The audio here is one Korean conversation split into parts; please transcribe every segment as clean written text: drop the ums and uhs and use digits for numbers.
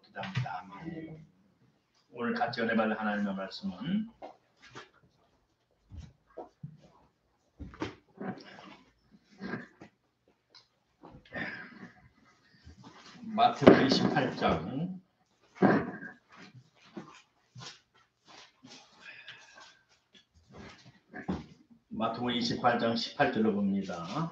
기도합니다. 아멘. 오늘 같이 은혜 받을 하나님의 말씀은 마태복음 28장 마태복음 28장 18절로 봅니다.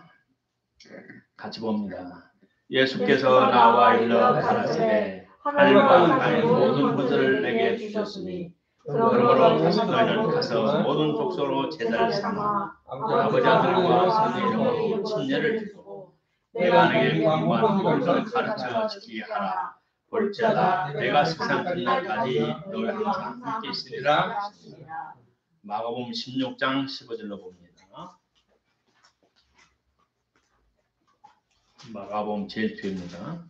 같이 봅니다. 예수께서 나와 일러 가라사대 하늘과 땅의 모든 것을 내게 주셨으니 그러므로 너희는 가서 모든 족속으로 제자를 삼아 아버지 아들과 성령 이름으로 침례를 주고 내가 너에게 명령한 모든 것을 가르쳐 지키게 하라. 볼지어다 내가 세상 끝날까지 너희와 항상 함께 있으리라. 마가복음 16장 15절로 봅니다. 마가복음 제일 뒤입니다.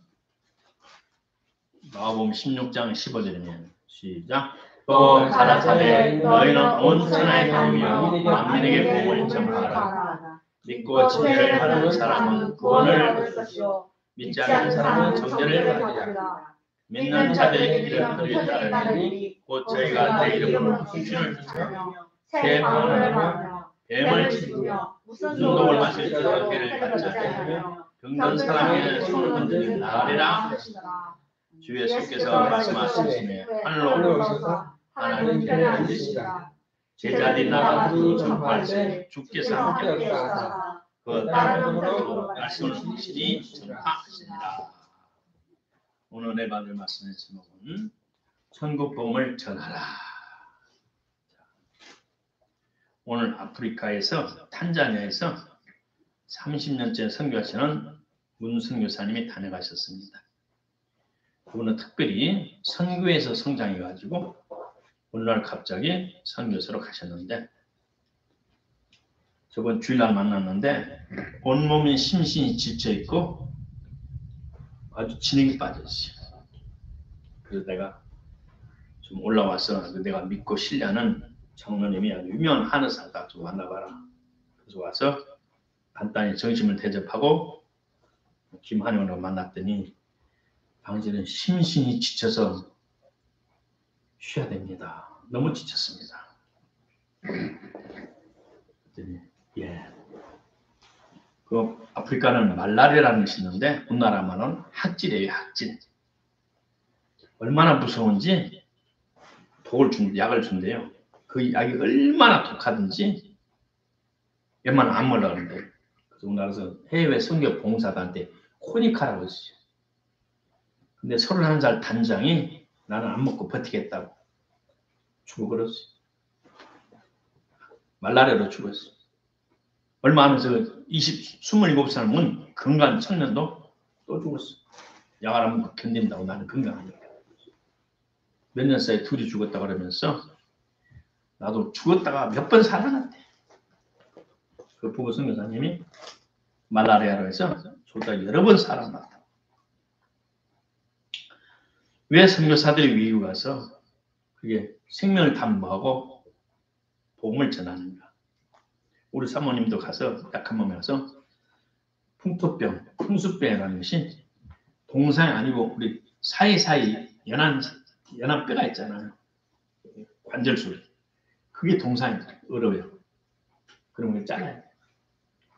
마가복음 16장 15절이면 시작. 또 가라사대 너희는 온 천하에 다니며 만민에게 복음을 전파하라. 믿고 침례를 받은 사람은 구원을 얻을 것이요 믿지 않는 사람은 정죄를 받으리라. 믿는 자들의 이름 그를 따르니 곧 저희가 내 이름으로 귀신을 쫓으며 새 방언을 하며 뱀을 치며 무슨 독을 마실지라도 해를 받지 않으며 병든 사람에게 손을 얹으면 나으리라 하시더라. 주 예수께서 말씀하시기에 하늘로 오르셔서 하나님 편에 앉으시라. 제자들이 나가 두루 전파할 때 주께서 함께 하시사 그 다른 곳으로 말씀을 하시니 전파하시니라. 오늘 내 받을 말씀의 제목은 천국 복음을 전하라. 오늘 아프리카에서 탄자니아에서 30년째 선교하시는 문 선교사님이 다녀가셨습니다. 그분은 특별히 선교에서 성장해가지고 오늘날 갑자기 선교사로 가셨는데 저번 주일날 만났는데 온몸이 심신이 지쳐있고 아주 진흙이 빠졌어요. 그래서 내가 좀 올라와서 내가 믿고 신뢰하는 장로님이 아주 유명한 한의사다 좀 만나봐라. 그래서 와서 간단히 정심을 대접하고 김한영으로 만났더니 당신은 심신이 지쳐서 쉬어야 됩니다. 너무 지쳤습니다. 그랬더니 그 아프리카는 말라리아라는 것이 있는데 우리나라 말은 학질이에요. 학질. 얼마나 무서운지 약을 준대요. 그 약이 얼마나 독하든지 웬만하면 안 먹으려는데 그래서 우리나라에서 해외 선교 봉사단한테 코니카라고 했어요. 근데 31살 단장이 나는 안 먹고 버티겠다고 죽어버렸어요. 말라리아로 죽었어요. 얼마 하면서 27살은 건강한 청년도 또 죽었어요. 약을 안 먹고 견딘다고 나는 건강하니까. 몇 년 사이에 둘이 죽었다 그러면서 나도 죽었다가 몇 번 살아났대. 그 부부 선교사님이 말라리아로 해서 죽었다가 여러 번 살아났다. 왜 선교사들이 위기 가서 그게 생명을 담보하고 복음을 전하는가? 우리 사모님도 가서 약한 몸에 가서 풍토병, 풍수병이라는 것이 동상이 아니고 우리 사이사이 연한 뼈가 있잖아요. 관절술. 그게 동상이 어려워요. 그러면 잘라요.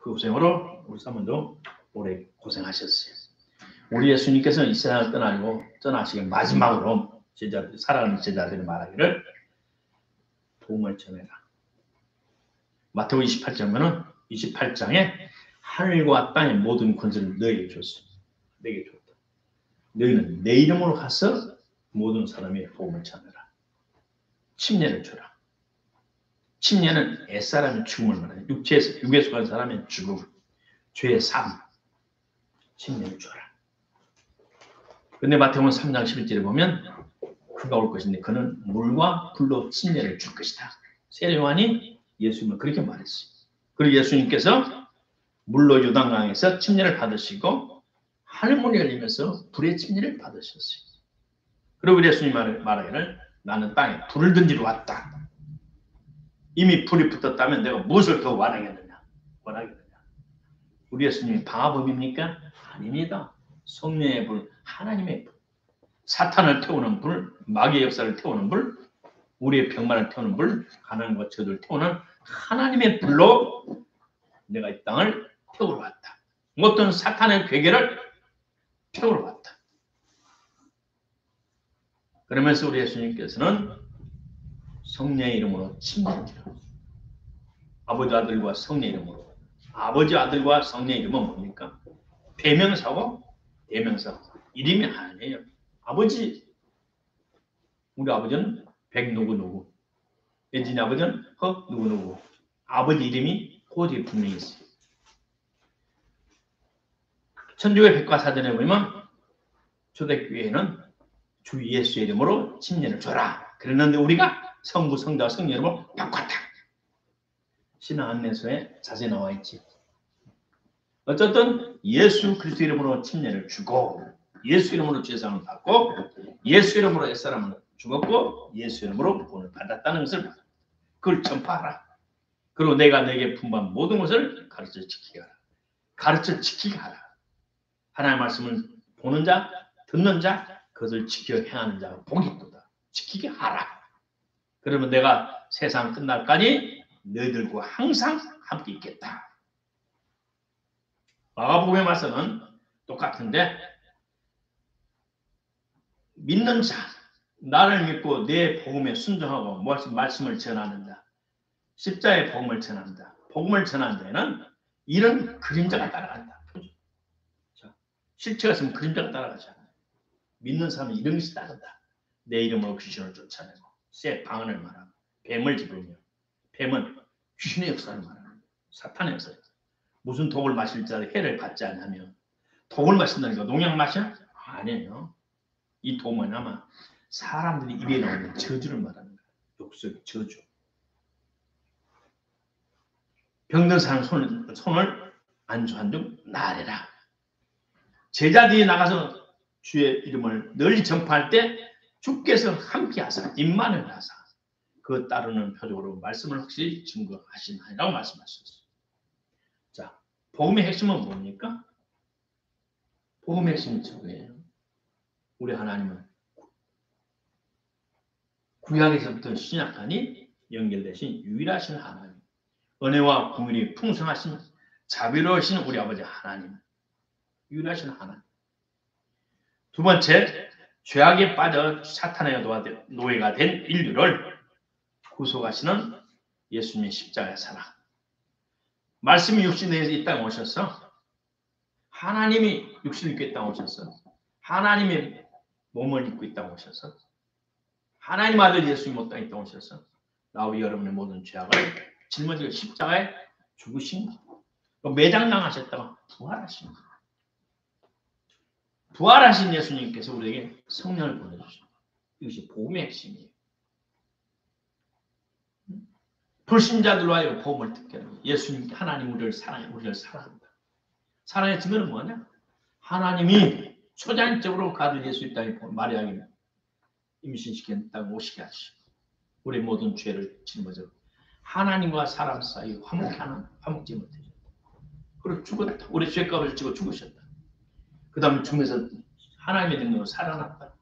그 고생으로 우리 사모님도 오래 고생하셨어요. 우리 예수님께서 이 세상을 떠나시기 마지막으로 사랑하는 제자들이 말하기를 복음을 전해라. 마태복음 28장에 하늘과 땅의 모든 권세를 너에게 줬어. 내게 줬다. 너희는 내 이름으로 가서 모든 사람의 복음을 전해라. 침례를 줘라. 침례는 옛사람의 죽음을 말해요. 육에 속한 사람의 죽음, 죄의 삶. 침례를 줘라. 근데 마태복음 3장 11절에 보면 그가 올 것인데 그는 물과 불로 침례를 줄 것이다. 세례요한이 예수님을 그렇게 말했어요. 그리고 예수님께서 물로 요단강에서 침례를 받으시고 하늘문이 열리면서 불의 침례를 받으셨어요. 그리고 예수님 말하기를 나는 땅에 불을 던지러 왔다. 이미 불이 붙었다면 내가 무엇을 더 원하겠느냐. 우리 예수님이 방화범입니까? 아닙니다. 성령의 불, 하나님의 불. 사탄을 태우는 불, 마귀의 역사를 태우는 불, 우리의 병만을 태우는 불, 가난과 저주를 태우는 하나님의 불로 내가 이 땅을 태우러 왔다. 어떤 사탄의 괴계를 태우러 왔다. 그러면서 우리 예수님께서는 성령의 이름으로 침례를 드려요. 아버지 아들과 성령의 이름으로. 아버지 아들과 성령의 이름은 뭡니까? 대명사고 대명사. 이름이 하나예요. 아버지, 우리 아버지는 백 누구누구, 예진이 아버지는 허 누구누구. 아버지 이름이 고지에 분명히 있어요. 천주교 백과사전에 보면 초대교회에는 주 예수의 이름으로 침례를 줘라. 그랬는데 우리가 성부, 성자와 성령 이름으로 바꿨다. 신앙 안내서에 자세히 나와 있지. 어쨌든 예수 그리스도 이름으로 침례를 주고 예수 이름으로 죄사함을 받고 예수 이름으로 옛사람을 죽었고 예수 이름으로 구원을 받았다는 것을 그걸 전파하라. 그리고 내가 내게 분부한 모든 것을 가르쳐 지키게 하라. 가르쳐 지키게 하라. 하나님의 말씀을 보는 자, 듣는 자, 그것을 지켜 행하는 자가 복이 있도다. 지키게 하라. 그러면 내가 세상 끝날까지 너희들과 항상 함께 있겠다. 마가복음의 말씀은 똑같은데 믿는 자, 나를 믿고 내 복음에 순종하고 말씀을 전하는 자, 십자의 복음을 전한다. 복음을 전하는 자에는 이런 그림자가 따라간다. 실체가 있으면 그림자가 따라가잖아. 믿는 사람은 이런 것이 따른다. 내 이름으로 귀신을 쫓아내고 새 방언을 말하고 뱀을 집으며 뱀은 귀신의 역사를 말하는 사탄의 역사. 무슨 독을 마실 자를 해를 받지 않으면 독을 마신다니까 농약 마셔? 아니에요. 이 독은 아마 사람들이 입에 나오는 저주를 말하는 거야. 욕설, 저주. 병든 사람 손을 안수한 중 나아래라. 제자들이 나가서 주의 이름을 널리 전파할 때 주께서 함께하사 임만을 하사 그 따르는 표적으로 말씀을 확실히 증거하시나이라고 말씀하셨어요. 자, 복음의 핵심은 뭡니까? 복음의 핵심은 저거예요. 우리 하나님은 구약에서부터 신약까지 연결되신 유일하신 하나님, 은혜와 긍휼이 풍성하신 자비로우신 우리 아버지 하나님, 유일하신 하나님. 두 번째, 죄악에 빠져 사탄의 노예가 된 인류를 구속하시는 예수님의 십자가의 사랑. 말씀이 육신에서 이 땅에 오셔서 하나님이 육신을 입고 이 땅에 오셔서 하나님의 몸을 입고 이 땅에 오셔서 하나님 아들 예수님 이 땅에 오셔서 나와 여러분의 모든 죄악을 짊어지고 십자가에 죽으신 거. 매장당하셨다가 부활하신 거. 부활하신 예수님께서 우리에게 성령을 보내주십니다. 이것이 복음의 핵심이에요. 불신자들로 하여금 복음을 듣게 하는 거예요. 예수님, 하나님 우리를 사랑한다. 사랑의 증거는 뭐냐? 하나님이 초자연적으로 가든 예수 이 땅에 마리아에게 임신시킨 땅 오시게 하시고 우리 모든 죄를 짊어져 하나님과 사람 사이 화목하는 화목지 못해줬다. 그리고 죽었다. 우리 죄값을 지고 죽으셨다. 그 다음에 죽으면서 하나님의 능력으로 살아났다.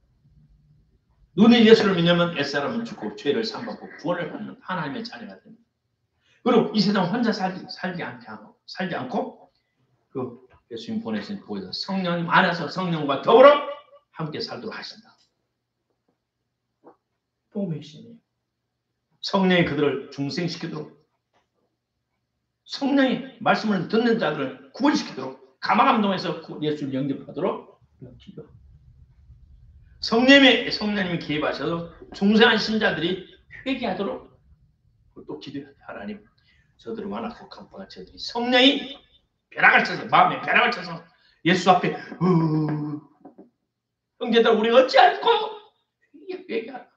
눈에 예수를 믿으면 옛사람은 죽고 죄를 삼받고 구원을 받는 하나님의 자녀가 됩니다. 그리고 이 세상 혼자 살지 않고 그 예수님 보내신 보혜사 성령님 안에서 성령과 더불어 함께 살도록 하신다. 복음의 핵심이에요. 성령이 그들을 중생시키도록 성령이 말씀을 듣는 자들을 구원시키도록 가마감동에서 예수를 영접하도록 기도합니다. 성령님이 개입하셔서 중생한 신자들이 회개하도록 또 기도해야 돼. 하나님, 저들을 완악하고 강팍한 저들이 성령이 벼락을 쳐서 마음에 벼락을 쳐서 예수 앞에 형제들 우리 어찌할꼬 회개하라.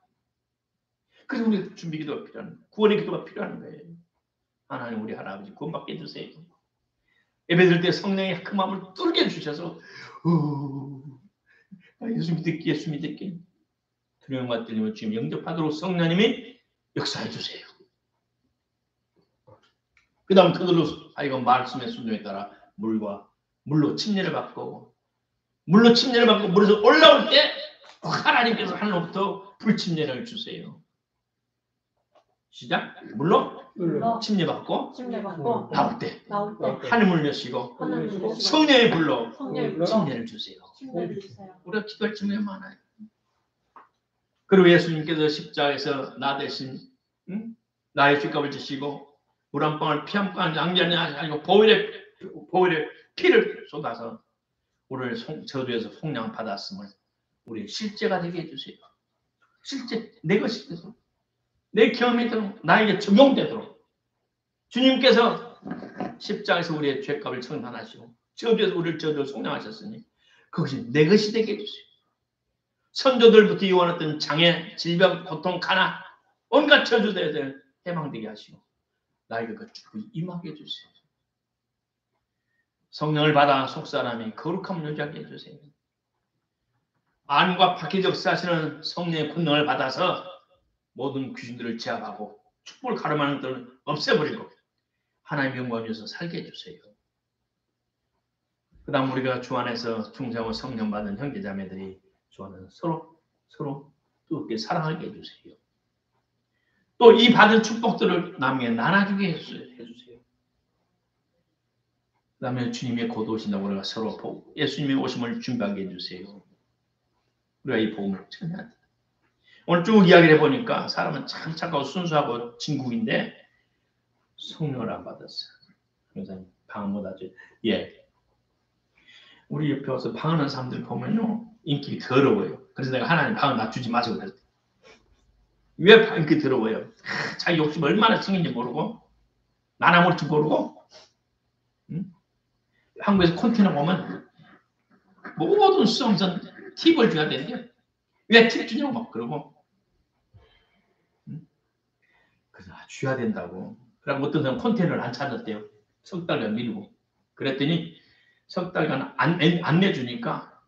그래서 우리 준비 기도가 필요한 거예요. 구원의 기도가 필요한 거예요. 하나님 우리 할아버지 구원받게 해주세요. 예배드릴 때 성령이 그 마음을 뚫게 해주셔서 예수 믿을게 두려움과 떨림을 지금 영접하도록 성령님이 역사해 주세요. 그 다음 그들로 하여금 말씀의 순종에 따라 물로 침례를 받고 물에서 올라올 때 하나님께서 하늘로부터 불침례를 주세요. 시작. 물로 침례받고 나올 때 하늘을 여시고 성령의 불로 침례를 주세요. 우리가 기도할 질문이 많아요. 그리고 예수님께서 십자가에서 나 대신 나의 죗값을 지시고 물 한 방울 피 한 방울 낭비하지 아니고 보혈의 피를 쏟아서 우리를 저주에서 속량 받았음을 우리 실제가 되게 해주세요. 실제 내 것이 되도록 내 경험이 되도록 나에게 적용되도록 주님께서 십자가에서 우리의 죄값을 청산하시고 저주에서 우리를 저주를 속량하셨으니 그것이 내 것이 되게 해주세요. 선조들부터 이어왔던 장애, 질병, 고통, 가난 온갖 저주들에 해방되게 하시고 나에게 그 축복이 임하게 해주세요. 성령을 받아 속사람이 거룩함을 유지하게 해주세요. 안과 밖에 역사하시는 성령의 권능을 받아서 모든 귀신들을 제압하고 축복을 가름하는 것들을 없애버리고 하나님의 영광을 위해서 살게 해주세요. 그 다음 우리가 주 안에서 중생하고 성령 받은 형제자매들이 주 안에서 서로 뜨겁게 사랑하게 해주세요. 또 이 받은 축복들을 남에게 나눠주게 해주세요. 그 다음에 주님의 곧 오신다고 우리가 서로 보고 예수님의 오심을 준비하게 해주세요. 우리가 이 복음을 전해야 돼요. 오늘 쭉 이야기를 해보니까 사람은 참 착하고 순수하고 진국인데 성령을 안 받았어요. 그래서 방언 못하죠. 예. 우리 옆에 와서 방언하는 사람들 보면요. 인기 더러워요. 그래서 내가 하나님 방언 낮추지 마시고 그랬대. 왜 인기 더러워요? 자기 욕심 얼마나 생긴지 모르고 나나 모를지 모르고 응? 한국에서 컨테이너 보면 모든 수험선 팁을 줘야 되는데 왜 팁 주냐고 막 그러고 그래서 줘야 된다고. 그럼 어떤 사람은 컨테이너를 안 찾았대요. 석 달간 미루고. 그랬더니 석 달간 안 내주니까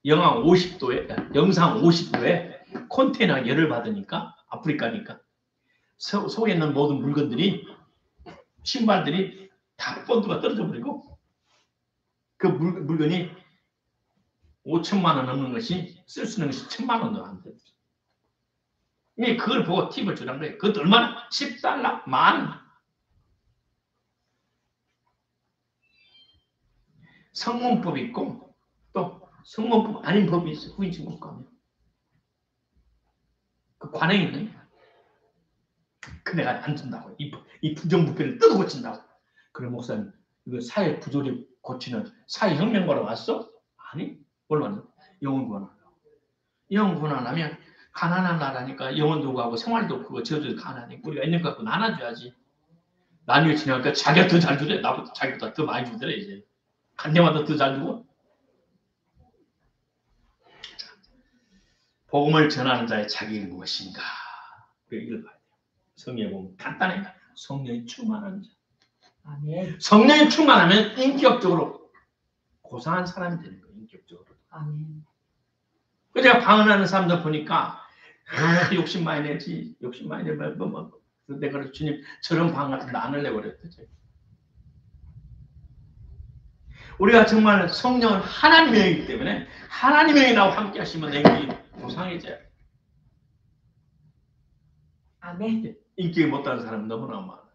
영상 50도에 컨테이너가 열을 받으니까 아프리카니까 속에 있는 모든 물건들이 신발들이 다 본드가 떨어져 버리고 그 물건이 5천만 원 넘는 것이 쓸 수 있는 것이 1,000만 원도 안 돼요. 그걸 보고 팁을 주는 거예요. 그것도 얼마나? $10 만. 성문법이 있고 또 성문법 아닌 법이 있어요. 후인증법가면 그 관행이 있는 거야. 그 내가 안 준다고. 이 부정부패를 뜯어고친다고. 그래 목사님 이거 사회 부조리 고치는 사회혁명가로 왔어? 아니. 뭘로 왔어? 영혼 구원하려고. 영혼 구원 안 하면 가난한 나라니까 영혼도 구하고 생활도 그거 저주도 가난하니까 우리가 있는 것 갖고 나눠줘야지. 나중에 지나니까 자기가 더 잘 주래. 나보다 자기보다 더 많이 주더래 이제. 한 대마다 더 잘 주고. 복음을 전하는 자의 자격이 무엇인가? 이걸 봐야 돼요. 성경에 보면 간단해요. 성령이 충만한 자. 아멘. 성령이 충만하면 인격적으로 고상한 사람이 되는 거예요. 인격적으로. 아멘. 제가 방언하는 사람들 보니까 욕심 많이 내지. 욕심 많이 내면 그래서 내가 주님 저런 방언 같은 거 안 하려고 그랬거든요. 우리가 정말 성령은 하나님의 영이기 때문에 하나님의 영이 나와 함께 하시면 내 인격이 고상해져요. 아멘. 인격이 못하는 사람은 너무나 많아요.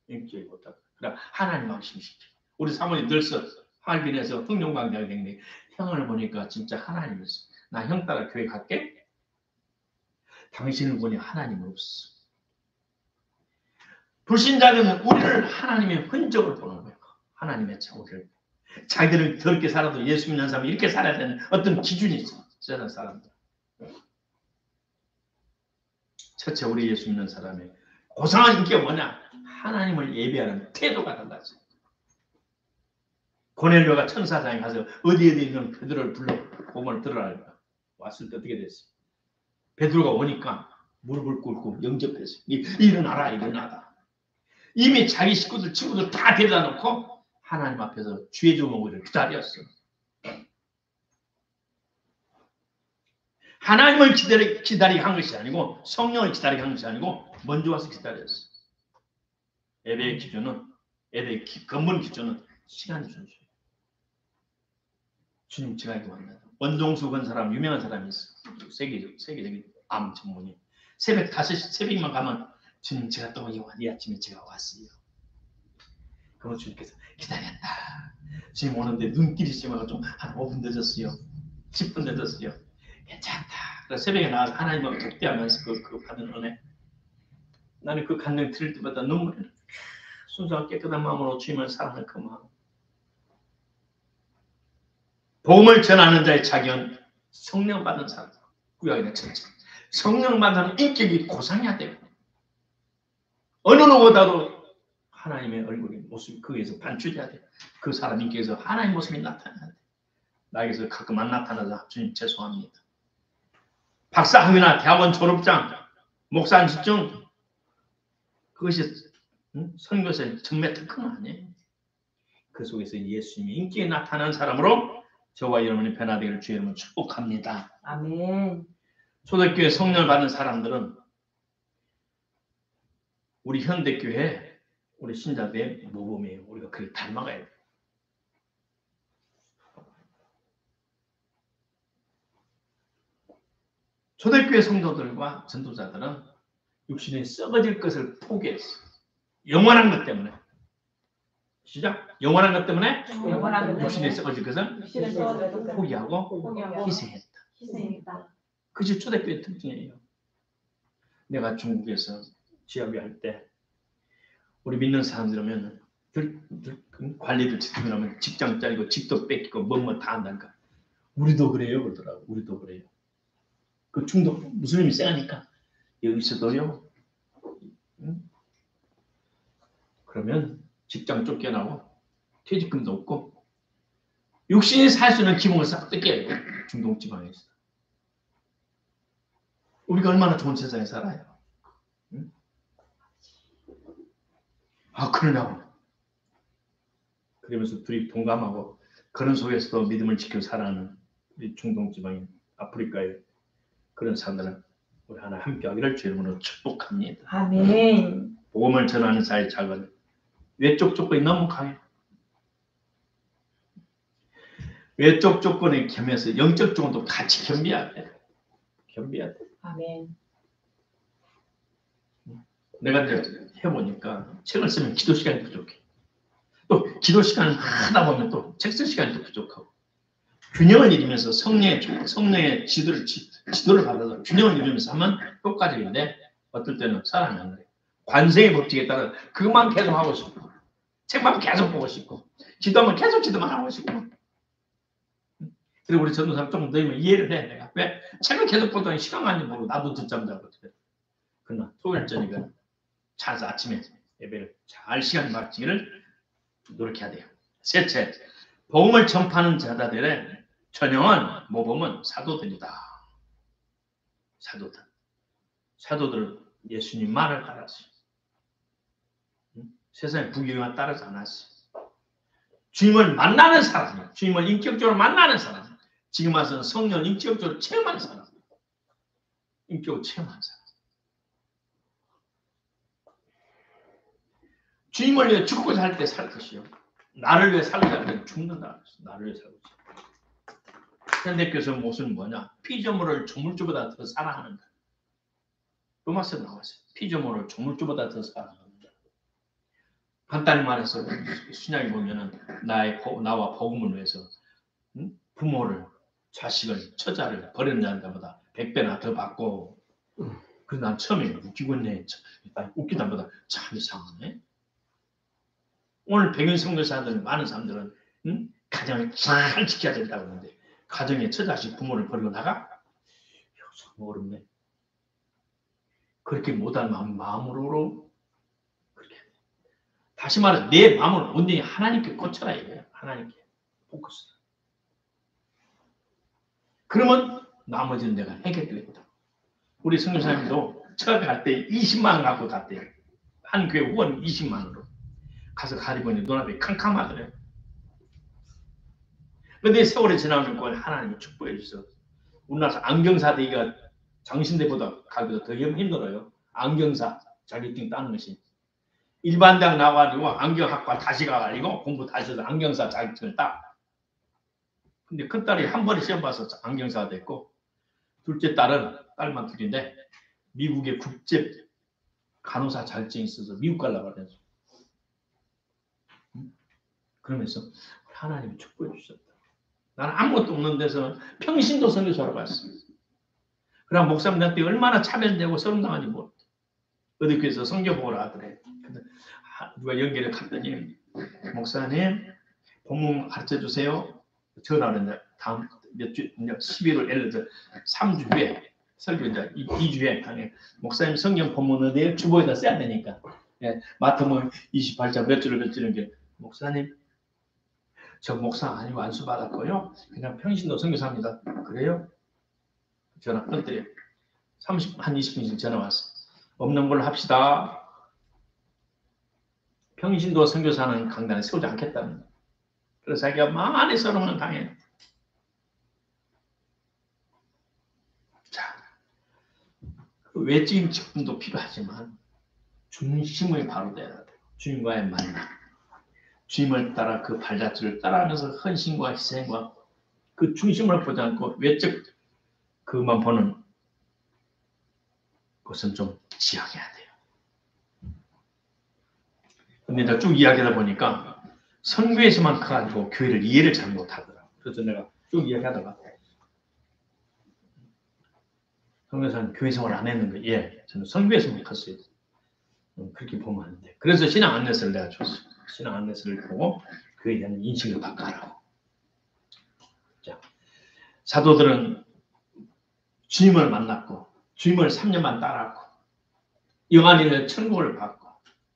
인격이 못하고. 그래 하나님 방심시켜. 우리 사모님 늘서 할빈에서 흥룡강대를 했는데 형을 보니까 진짜 하나님이었어. 나 형 따라 교회 갈게. 당신을 보니 하나님은 없어. 불신자들은 우리를 하나님의 흔적을 보는 거예요. 하나님의 자우를. 자기들은 더럽게 살아도 예수 믿는 사람이 이렇게 살아야 되는 어떤 기준이 있어. 저런 사람들. 첫째 우리 예수 믿는 사람의 고상한 인기가 뭐냐? 하나님을 예배하는 태도가 달라져. 고넬료가 천사장에 가서 어디에 있는 베드로를 불러 복음을 들으라니까 왔을 때 어떻게 됐어? 베드로가 오니까 무릎을 꿇고 영접했어. 일어나라 일어나라. 이미 자기 식구들 친구들 다 데려다 놓고 하나님 앞에서 주의 종 오기를 기다렸어. 하나님을 기다리게 한 것이 아니고 성령을 기다리게 한 것이 아니고 먼저 와서 기다렸어. 예배의 기준은 예배의 근본 기준은 시간이 순수예요. 주님 제가 이거 만나요. 원종수 건 사람 유명한 사람이 있어. 세계적인 암 전문의. 새벽 5시 새벽만 가면 주님 제가 또 이 아침에 제가 왔어요. 그럼 주님께서 기다렸다. 주님 오는데 눈길이 심해가지고 한 5분 늦었어요. 10분 늦었어요. 괜찮다. 그래서 새벽에 나와서 하나님을 독대하면서 그 받은 은혜. 나는 그 간증 들을 때마다 눈물이 순수한 깨끗한 마음으로 주님을 사랑하는 그 마음. 복음을 전하는 자의 자격은 성령 받은 사람. 구약의 천체. 성령 받은 인격이 고상해야 돼요. 어느 누구보다도 하나님의 얼굴이 모습이 거기에서 반출돼야 돼요. 그 사람 인격에서 하나님의 모습이 나타나야 돼요. 나에게서 가끔 안 나타나서 주님 죄송합니다. 박사학위나 대학원 졸업장, 목사 집중 그것이 선교사의 정매 특허는 아니에요. 그 속에서 예수님의 인기에 나타나는 사람으로 저와 여러분이 변화되기를 주의 이름으로 축복합니다. 아멘. 초대교회 성령을 받은 사람들은 우리 현대교회 우리 신자들의 모범이에요. 우리가 그를 닮아가야 돼요. 초대교회 성도들과 전도자들은 육신이 썩어질 것을 포기했어. 영원한 것 때문에. 시작. 영원한 것 때문에 육신이 썩어질 것을 포기하고 희생했다. 그것이 초대교회 특징이에요. 내가 중국에서 지역을 때 우리 믿는 사람들이면 관리들 지키면 직장 짜리고 집도 뺏기고 뭐뭐 다 한다니까. 우리도 그래요 그러더라고. 우리도 그래요. 그 중독 무슬림이 세니까 여기서도요. 그러면 직장 쫓겨나고 퇴직금도 없고 육신이 살 수 있는 기분을 싹 뜯게 해요. 중동 지방에서. 우리가 얼마나 좋은 세상에 살아요. 응? 아 그러냐고. 그러면서 둘이 동감하고 그런 속에서도 믿음을 지키고 살아가는 우리 중동 지방인 아프리카의 그런 사람들은 우리 하나 함께하기를 주의 이름으로 축복합니다. 아멘. 복음을 전하는 자의 작은 외적 조건이 너무 강해요. 외적 조건에 겸해서 영적 조건도 같이 겸비해야 돼. 겸비해야 돼. 아멘. 내가 이제 해보니까 책을 쓰면 기도 시간이 부족해. 또 기도 시간을 하다 보면 또 책 쓸 시간이 또 부족하고. 균형을 이루면서 성령의 지도를 받아서 균형을 이루면서 하면 효과적인데 어떨 때는 사람이 안 그래. 관세의 법칙에 따라 그것만 계속 하고 싶고 책만 계속 보고 싶고 기도하면 계속 기도만 하고 싶고 그리고 우리 전도사람 조금 더이면 이해를 해. 내가 왜 책을 계속 보더니 시간 가는지 모르고 나도 늦잠 자고 그러나 토요일 저녁에 차에서 아침에 예배를 잘 시간 맞추기를 노력해야 돼요. 셋째, 복음을 전파하는 자들의 전형은 모범은 사도들이다. 사도들은 예수님 말을 따랐어요. 세상의 부경에 따라서 안 왔어요. 주님을 만나는 사람이에요. 주님을 인격적으로 만나는 사람. 지금 와서는 성령을 인격적으로 체험하는 사람. 인격적으로 체험하는 사람. 주님을 위해 죽고 살 때 살 것이요. 나를 위해 살고자 할 때는 죽는다. 나를 위해 살고 있어요. 현대교에서 무슨 뭐냐? 피조물을 조물주보다 더 사랑하는다. 로마서 나왔어요. 피조물을 조물주보다 더 사랑한다. 간단히 말해서 신약에 보면은 나와 복음을 위해서 부모를, 자식을, 처자를 버리는 자보다 100배나 더 받고. 그래서 난 처음에 웃기고 있네. 웃기다보다 참 이상하네. 오늘 백인 선교사들 많은 사람들은 가정을 잘 지켜야 된다고 하는데 가정에 처자식 부모를 버리고 나가? 참 어렵네. 그렇게 못할 마음으로 그렇게 해야 돼. 다시 말해서 내 마음을 온전히 하나님께 꽂혀라 이거예요. 하나님께 포커스. 그러면 나머지는 내가 해결되겠다. 우리 선교사님도 처음에 갈 때 20만 원 갖고 갔대요. 한 교회 후원 20만 원으로. 가서 가리보니 눈앞에 캄캄하더래요. 그런데 세월이 지나면 그걸 하나님이 축복해 주셔서 우리나라 안경사 되기가 장신대보다 가기가 더 힘들어요. 안경사 자격증 따는 것이. 일반 대학 나와가지고 안경학과 다시 가가지고 공부 다시 해서 안경사 자격증을 따. 근데 큰 딸이 한 번에 시험 봐서 안경사가 됐고, 둘째 딸만 둘인데 미국의 국제 간호사 자격증이 있어서 미국 가려고 그래서. 그러면서 하나님이 축복해 주셨다. 나는 아무것도 없는 데서는 평신도 선교사로 갔어. 그럼 목사님한테 얼마나 차별되고 서름당하는지 모르. 어디 교회에서 성경복을 하더래. 누가 연결을 갔더니 목사님 본문 가르쳐 주세요. 전화를 했는데 다음 몇 주, 11월 예를 들어 3주 후에 설교 이제 2주에 하네. 목사님 성경 본문 어디에 주보에다 써야 되니까. 예, 마태복음 28장 몇 줄을 게 목사님 저 목사 아니고 안수 받았고요. 그냥 평신도 선교사입니다. 그래요? 전화 끊더래요. 한 20분씩 전화 왔어. 없는 걸로 합시다. 평신도 선교사는 강단에 세우지 않겠다는 거예요. 그래서 자기가 많이 서름을 당해. 자, 외적인 직분도 필요하지만 중심이 바로 돼야 돼요. 주님과의 만남. 주님을 따라 그 발자취를 따라가면서 헌신과 희생과 그 중심을 보지 않고 외적 그만 보는 것은 좀 지양해야 돼요. 근데 내가 쭉 이야기하다 보니까 선교에서만 커가지고 교회를 이해를 잘 못하더라고요. 그래서 내가 쭉 이야기하다가 선교사는 교회 생활 안 했는 거예요. 예, 저는 선교에서만 컸어요. 그렇게 보면 안 돼. 그래서 신앙 안내서를 내가 줬어요. 신앙 안내서를 보고 그에 대한 인식을 바꿔라고. 자, 사도들은 주님을 만났고 주님을 3년만 따랐고 영안이는 천국을 받고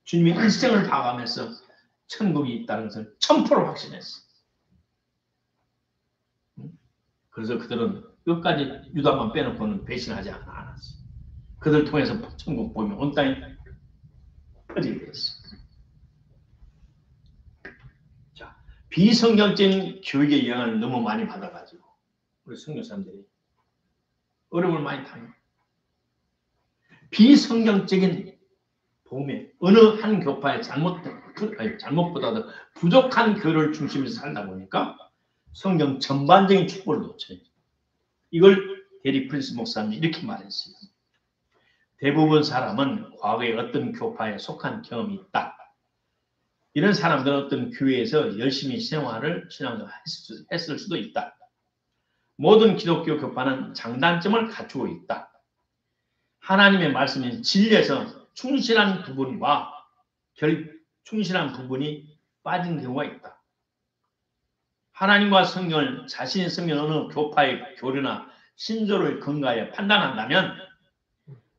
주님의 일생을 봐가면서 천국이 있다는 것을 1000% 확신했어. 그래서 그들은 끝까지 유다만 빼놓고는 배신하지 않았어. 그들 통해서 천국 보이면 온 땅에 퍼지게 됐어. 자, 비성경적인 교육의 영향을 너무 많이 받아가지고 우리 선교사님들이 어려움을 많이 타요. 비성경적인 복음에 어느 한 교파의 잘못보다도 부족한 교를 중심에서 살다 보니까 성경 전반적인 축복을 놓쳐요. 이걸 데리 프린스 목사님이 이렇게 말했어요. 대부분 사람은 과거에 어떤 교파에 속한 경험이 있다. 이런 사람들은 어떤 교회에서 열심히 신앙을 했을 수도 있다. 모든 기독교 교파는 장단점을 갖추고 있다. 하나님의 말씀인 진리에서 충실한 부분과 충실한 부분이 빠진 경우가 있다. 하나님과 성경을 자신의 성경 어느 교파의 교리나 신조를 근거하여 판단한다면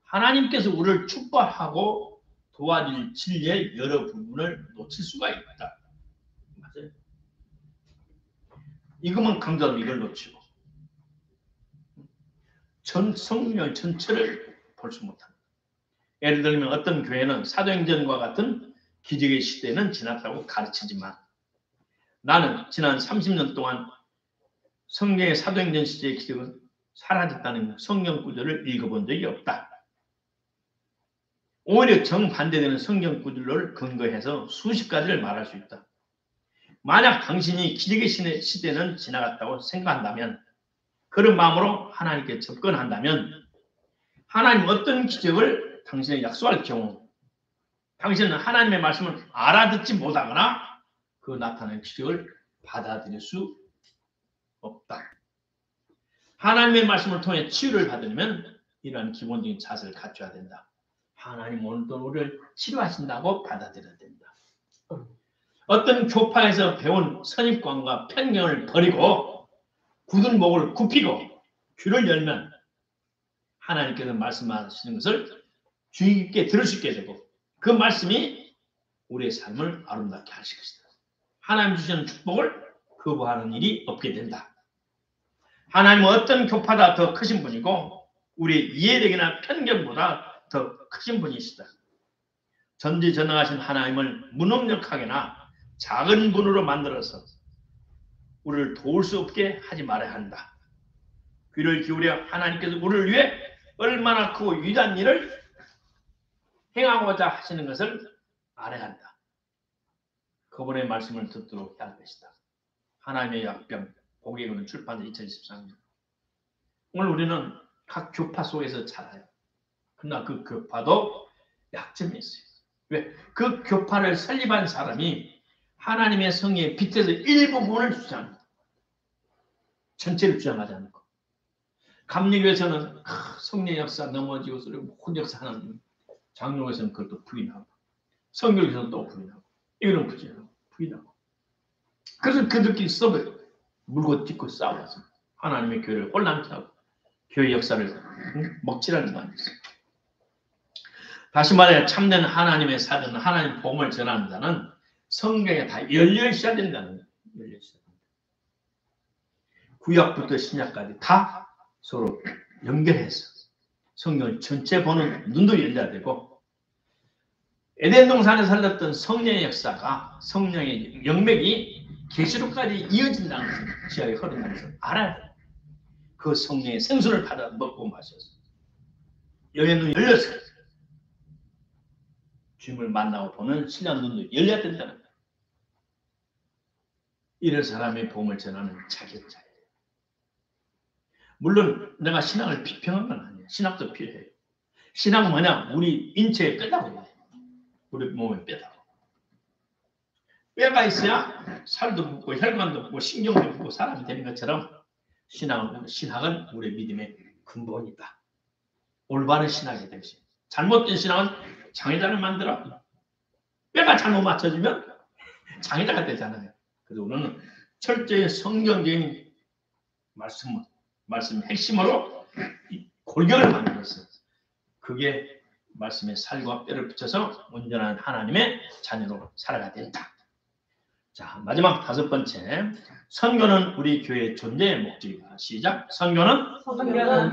하나님께서 우리를 축복하고 도와줄 진리의 여러 부분을 놓칠 수가 있다. 맞아요. 이것만 강조하면 이걸 놓치고 전 성경 전체를 볼 수 못합니다. 예를 들면 어떤 교회는 사도행전과 같은 기적의 시대는 지났다고 가르치지만 나는 지난 30년 동안 성경의 사도행전 시대의 기적은 사라졌다는 성경 구절을 읽어본 적이 없다. 오히려 정반대되는 성경 구절을 근거해서 수십 가지를 말할 수 있다. 만약 당신이 기적의 시대는 지나갔다고 생각한다면 그런 마음으로 하나님께 접근한다면 하나님 어떤 기적을 당신에게 약속할 경우 당신은 하나님의 말씀을 알아듣지 못하거나 그 나타나는 기적을 받아들일 수 없다. 하나님의 말씀을 통해 치유를 받으려면 이러한 기본적인 자세를 갖춰야 된다. 하나님 오늘도 우리를 치료하신다고 받아들여야 된다. 어떤 교파에서 배운 선입관과 편견을 버리고 굳은 목을 굽히고 귀를 열면 하나님께서 말씀하시는 것을 주의 깊게 들을 수 있게 되고 그 말씀이 우리의 삶을 아름답게 하실 것이다. 하나님 주시는 축복을 거부하는 일이 없게 된다. 하나님은 어떤 교파다 더 크신 분이고 우리의 이해력이나 편견보다 더 크신 분이시다. 전지전능하신 하나님을 무능력하게나 작은 분으로 만들어서 우리를 도울 수 없게 하지 말아야 한다. 귀를 기울여 하나님께서 우리를 위해 얼마나 크고 위대한 일을 행하고자 하시는 것을 알아야 한다. 그분의 말씀을 듣도록 해야 할 것이다. 하나님의 약병, 고객은 출판사 2023년. 오늘 우리는 각 교파 속에서 자라요. 그러나 그 교파도 약점이 있어요. 왜? 그 교파를 설립한 사람이 하나님의 성의의 빛에서 일부분을 주장합니다. 전체를 주장하지 않고. 감리교에서는 성령 역사 넘어지고 소리 모든 역사 하나님. 장로에서는 그것도 부인하고. 성교에서는 또 부인하고. 이거는 부인하고. 그래서 그들끼리 싸워요. 물고 뜯고 싸워서 하나님의 교회를 혼란케 하고 교회 역사를 먹칠하는 거 아니겠어요? 다시 말해 참된 하나님의 사전, 하나님의 복음을 전하는 자는 성경에 다 열려 있어야 된다는 거예요. 열려 있어야 된다. 구약부터 신약까지 다 서로 연결해서 성경을 전체 보는 눈도 열려야 되고 에덴 동산에 살렸던 성령의 역사가 성령의 영맥이 계시록까지 이어진다는 것을 지하에 흐른다는 것을 알아야 돼요. 그 성령의 생수를 받아 먹고 마셔서 영의 눈이 열려서 주님을 만나고 보는 신앙 눈도 열려야 된다는 거예요. 이런 사람의 복음을 전하는 자격자예요. 물론 내가 신앙을 비평한 건 아니에요. 신학도 필요해요. 신앙은 뭐냐? 우리 인체에 뼈다고 해요. 우리 몸에 뼈다고. 뼈가 있어야 살도 붙고 혈관도 붙고 신경도 붙고 사람이 되는 것처럼 신학은 우리의 믿음의 근본이다. 올바른 신학이 되지. 잘못된 신학은 장애자를 만들어. 뼈가 잘못 맞춰지면 장애자가 되잖아요. 그래서 우리는 철저히 성경적인 말씀 핵심으로 골격을 만들었어요. 그게 말씀에 살과 뼈를 붙여서 온전한 하나님의 자녀로 살아가야 된다. 자, 마지막 5번째. 선교는 우리 교회의 존재의 목적이다. 시작. 선교는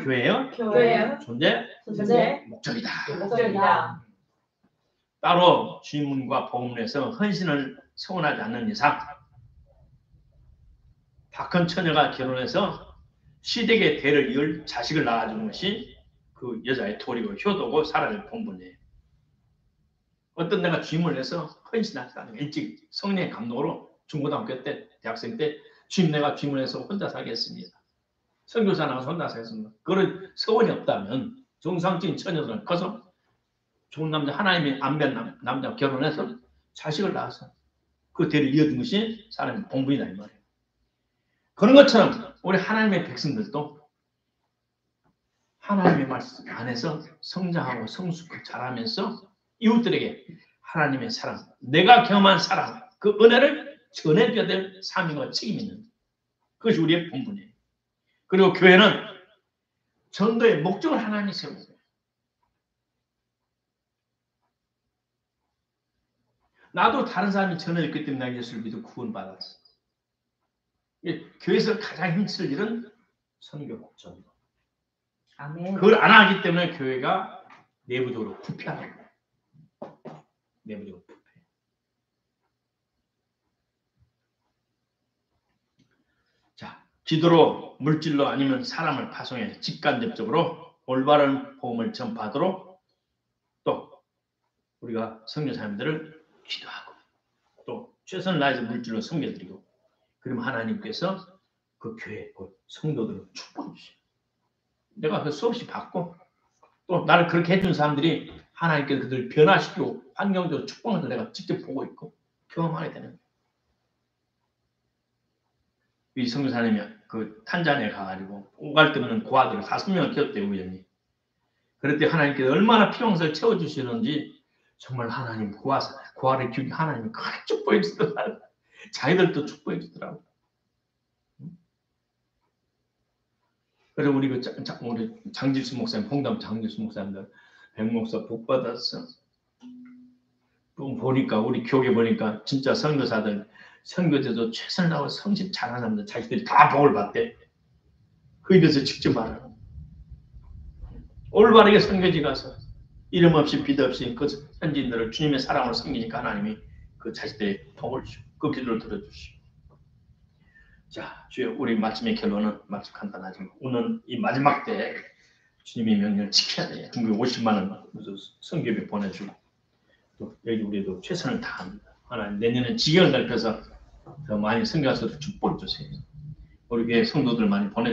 교회의 존재 목적이다. 따로 주님과 복음을 위해서 헌신을 서원하지 않는 이상 다 큰 처녀가 결혼해서 시댁의 대를 이을 자식을 낳아주는 것이 그 여자의 도리고 효도고 살아갈 본분이에요. 어떤 내가 주님을 위해서 헌신하겠다는 일찍 성령의 감동으로 중고등학교 때 대학생 때 주님 내가 주님을 위해서 혼자 살겠습니다. 선교사 나가서 혼자 살겠습니다. 그런 서원이 없다면 정상적인 처녀들은 커서 좋은 남자 하나님의 안변 남자 결혼해서 자식을 낳아서 그 대를 이어준 것이 사람의 본분이다 이 말이에요. 그런 것처럼 우리 하나님의 백성들도 하나님의 말씀 안에서 성장하고 성숙하고 자라면서 이웃들에게 하나님의 사랑, 내가 경험한 사랑, 그 은혜를 전해줘야 될 사명과 책임이 있는 그것이 우리의 본분이에요. 그리고 교회는 전도의 목적을 하나님이 세우는 거예요. 나도 다른 사람이 전해줬기 때문에 내가 예수를 믿고 구원받았어. 교회에서 가장 힘쓸 일은 선교, 전도. 아멘. 그걸 안 하기 때문에 교회가 내부적으로 부패하는 거예요. 내부적으로 부패. 자, 기도로, 물질로 아니면 사람을 파송해 직간접적으로 올바른 복음을 전파하도록 또 우리가 선교사님들을 기도하고 또 최선을 다해서 물질로 섬겨드리고 그러면 하나님께서 그 교회, 그 성도들을 축복해 주셔요. 내가 그 수없이 받고 또 나를 그렇게 해준 사람들이 하나님께서 그들을 변화시키고 환경적으로 축복을 내가 직접 보고 있고 경험하게 되는 거예요. 이 선교사님이 그 탄자니아에 가가지고 오갈 데 없는 고아들을 5명을 키웠대요, 우연히. 그랬더니 하나님께서 얼마나 필요성을 채워주시는지 정말 하나님 고아를 키우기 하나님이 크게 축복해 주더라고요. 자기들도 축복해 주더라고요. 그래서 우리 장질수 목사님, 홍담 장질수 목사님들, 백 목사 복 받았어. 또 보니까 우리 교회 보니까 진짜 선교사들, 선교제도 최선을 다하고 성실 잘하는 사람들 자기들이 다 복을 받대. 그에 대해서 직접 말하고 올바르게 선교지 가서 이름 없이 빚 없이 그 현지인들을 주님의 사랑으로 섬기니까 하나님이 그 자식들의 복을 주시고 그 기도를 들어주시고. 자, 주여 우리 말씀의 결론은 마치 간단하지만 오늘 이 마지막 때 주님의 명령을 지켜야 돼요. 중국 50만 원 선교비 보내주고 또 여기 우리도 최선을 다합니다. 하나님 내년에 지경을 넓혀서 더 많이 선교사도 축복을 주세요. 우리 교회 성도들 많이 보내